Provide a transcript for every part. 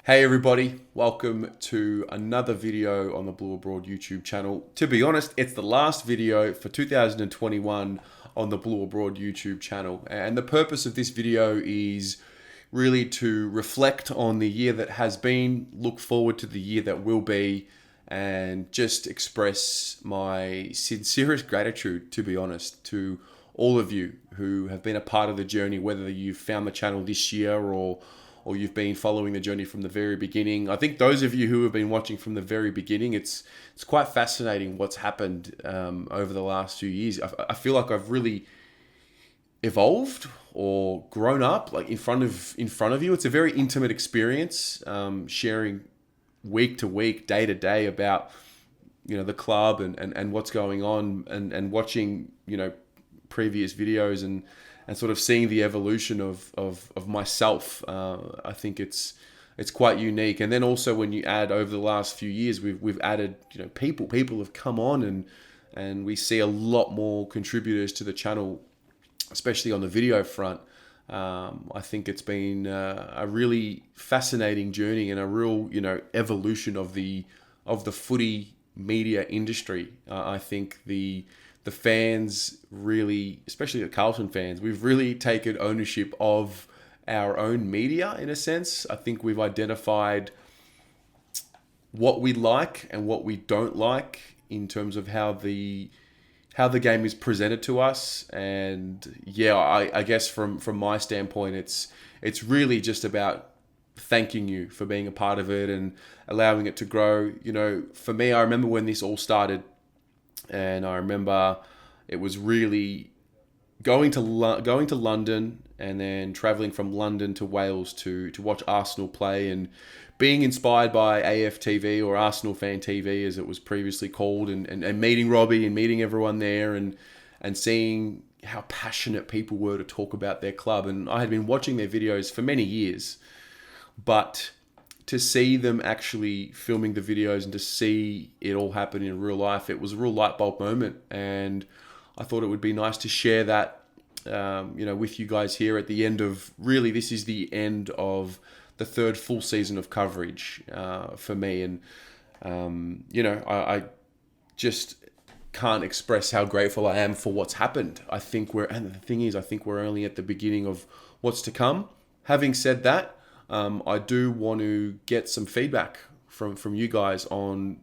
Hey everybody, welcome to another video on the Blue Abroad YouTube channel. To be honest, it's the last video for 2021 on the Blue Abroad YouTube channel. And the purpose of this video is really to reflect on the year that has been, look forward to the year that will be, and just express my sincerest gratitude, to be honest, to all of you who have been a part of the journey, whether you've found the channel this year or you've been following the journey from the very beginning. I think those of you who have been watching from the very beginning, it's quite fascinating what's happened over the last few years. I feel like I've really evolved or grown up, like in front of you. It's a very intimate experience, sharing week to week, day to day about the club and what's going on, and watching previous videos and sort of seeing the evolution of myself. I think it's quite unique. And then also when you add over the last few years, we've added people have come on, and we see a lot more contributors to the channel, especially on the video front. I think it's been a really fascinating journey and a real evolution of the footy media industry. I think the fans really, especially the Carlton fans, we've really taken ownership of our own media in a sense. I think we've identified what we like and what we don't like in terms of how the game is presented to us. And yeah, I guess from my standpoint, it's really just about thanking you for being a part of it and allowing it to grow. For me, I remember when this all started, and I remember it was really going to London and then traveling from London to Wales to watch Arsenal play, and being inspired by AFTV, or Arsenal Fan TV as it was previously called, and meeting Robbie and meeting everyone there, and seeing how passionate people were to talk about their club. And I had been watching their videos for many years, but to see them actually filming the videos and to see it all happen in real life, it was a real light bulb moment. And I thought it would be nice to share that, with you guys here at the end of, really, this is the end of the third full season of coverage for me. And, I just can't express how grateful I am for what's happened. And the thing is, I think we're only at the beginning of what's to come. Having said that, I do want to get some feedback from you guys on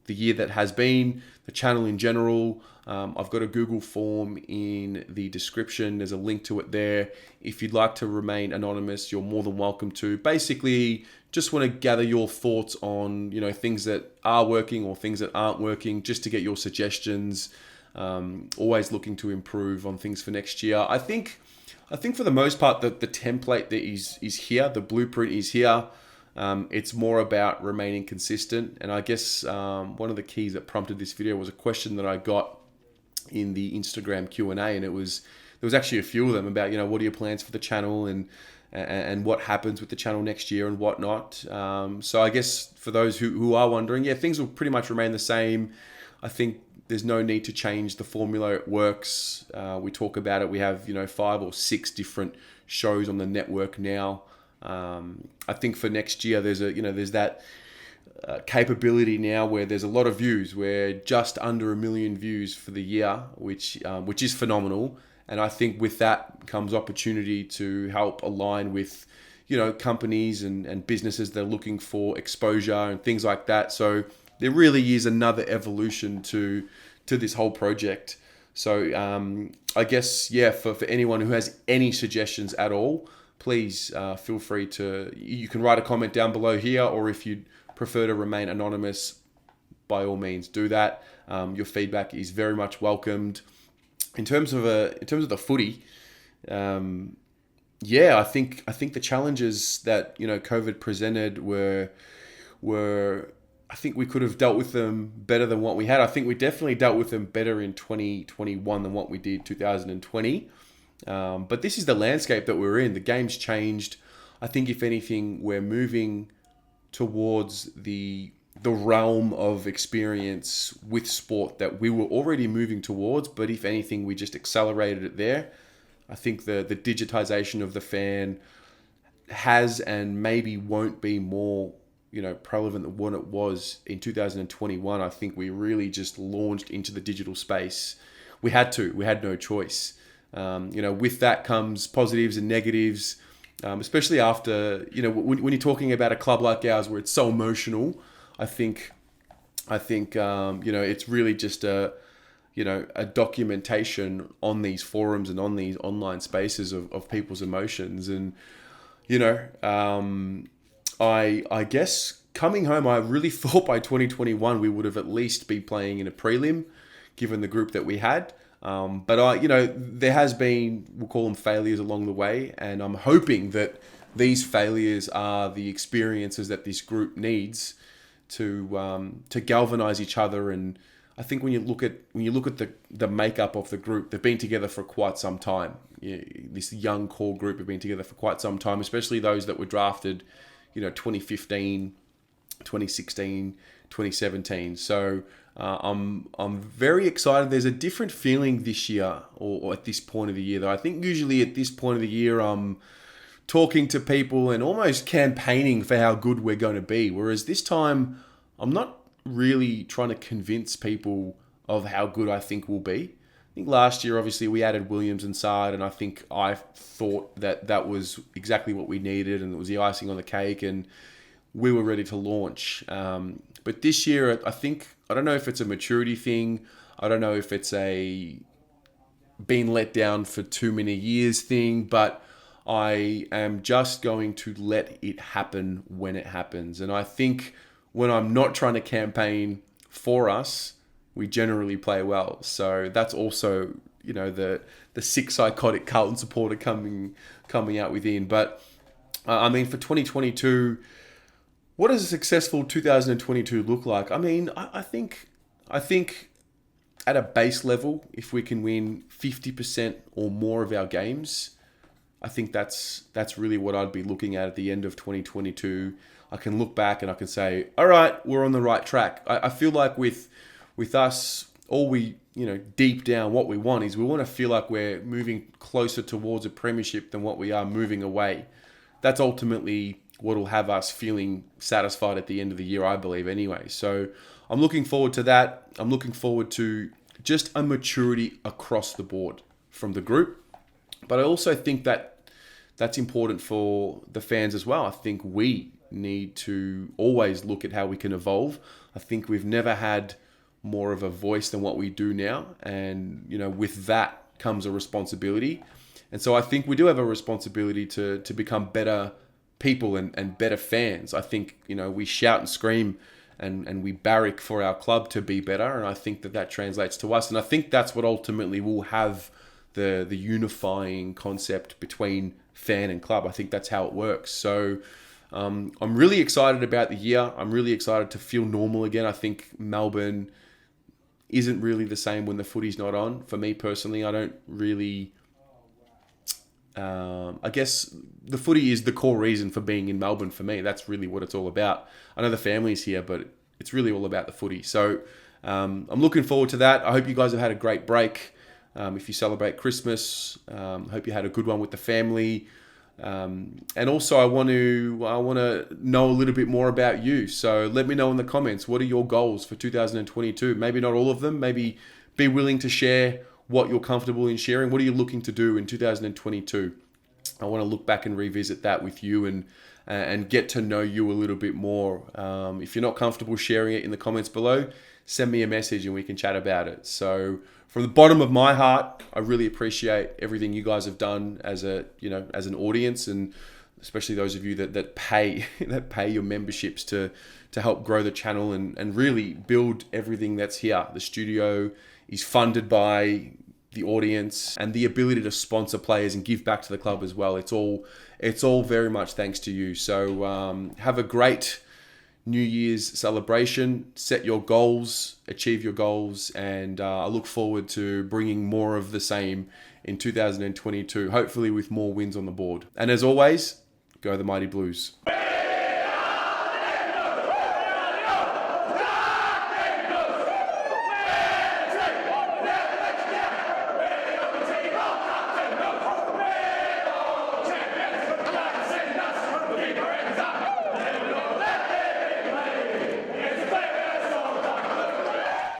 the year that has been, the channel in general. I've got a Google form in the description. There's a link to it there. If you'd like to remain anonymous, you're more than welcome to. Basically, just want to gather your thoughts on things that are working or things that aren't working, just to get your suggestions. Always looking to improve on things for next year. I think for the most part that the template that is here, the blueprint is here. It's more about remaining consistent. And I guess one of the keys that prompted this video was a question that I got in the Instagram Q&A, and there was actually a few of them about what are your plans for the channel and what happens with the channel next year and whatnot. So I guess for those who are wondering, yeah, things will pretty much remain the same. I think there's no need to change the formula. It works. We talk about it. We have 5 or 6 different shows on the network now. I think for next year there's that capability now where there's a lot of views. We're just under 1 million views for the year, which is phenomenal. And I think with that comes opportunity to help align with companies and businesses that are looking for exposure and things like that. So there really is another evolution to this whole project. So I guess, yeah, for anyone who has any suggestions at all, please feel free you can write a comment down below here, or if you'd prefer to remain anonymous, by all means do that. Your feedback is very much welcomed. In terms of the footy, yeah, I think the challenges that COVID presented were I think we could have dealt with them better than what we had. I think we definitely dealt with them better in 2021 than what we did 2020. But this is the landscape that we're in. The game's changed. I think if anything, we're moving towards the realm of experience with sport that we were already moving towards. But if anything, we just accelerated it there. I think the digitization of the fan has and maybe won't be more, prevalent than what it was in 2021. I think we really just launched into the digital space. We had no choice. With that comes positives and negatives, especially after, when you're talking about a club like ours where it's so emotional. I think it's really just a documentation on these forums and on these online spaces of people's emotions. And, I guess coming home, I really thought by 2021 we would have at least be playing in a prelim, given the group that we had. But there has been, we'll call them failures along the way, and I'm hoping that these failures are the experiences that this group needs to galvanize each other. And I think when you look at the makeup of the group, they've been together for quite some time. This young core group have been together for quite some time, especially those that were drafted, 2015, 2016, 2017. So I'm very excited. There's a different feeling this year, or at this point of the year, though. I think usually at this point of the year, I'm talking to people and almost campaigning for how good we're going to be. Whereas this time, I'm not really trying to convince people of how good I think we'll be. I think last year, obviously, we added Williams and Saad, and I think I thought that was exactly what we needed, and it was the icing on the cake, and we were ready to launch. But this year, I don't know if it's a maturity thing. I don't know if it's a being let down for too many years thing, but I am just going to let it happen when it happens. And I think when I'm not trying to campaign for us, we generally play well. So that's also, the sick psychotic Carlton supporter coming out within. But for 2022, what does a successful 2022 look like? I think at a base level, if we can win 50% or more of our games, I think that's really what I'd be looking at the end of 2022. I can look back and I can say, all right, we're on the right track. I feel like with us, all we, deep down, what we want is we want to feel like we're moving closer towards a premiership than what we are moving away. That's ultimately what will have us feeling satisfied at the end of the year, I believe, anyway. So I'm looking forward to that. I'm looking forward to just a maturity across the board from the group. But I also think that that's important for the fans as well. I think we need to always look at how we can evolve. I think we've never had more of a voice than what we do now. And, with that comes a responsibility. And so I think we do have a responsibility to become better people and better fans. I think, we shout and scream and we barrack for our club to be better. And I think that translates to us. And I think that's what ultimately will have the unifying concept between fan and club. I think that's how it works. So I'm really excited about the year. I'm really excited to feel normal again. I think Melbourne isn't really the same when the footy's not on. For me personally, I don't really... I guess the footy is the core reason for being in Melbourne for me. That's really what it's all about. I know the family's here, but it's really all about the footy. So I'm looking forward to that. I hope you guys have had a great break. If you celebrate Christmas, hope you had a good one with the family. And also I want to know a little bit more about you. So let me know in the comments, what are your goals for 2022? Maybe not all of them. Maybe be willing to share what you're comfortable in sharing. What are you looking to do in 2022? I want to look back and revisit that with you and get to know you a little bit more. If you're not comfortable sharing it in the comments below, send me a message and we can chat about it. So from the bottom of my heart, I really appreciate everything you guys have done as an audience, and especially those of you that pay your memberships to help grow the channel and really build everything that's here. The studio is funded by the audience, and the ability to sponsor players and give back to the club as well. It's all very much thanks to you. So have a great New Year's celebration, set your goals, achieve your goals, and I look forward to bringing more of the same in 2022, hopefully with more wins on the board. And as always, go the Mighty Blues.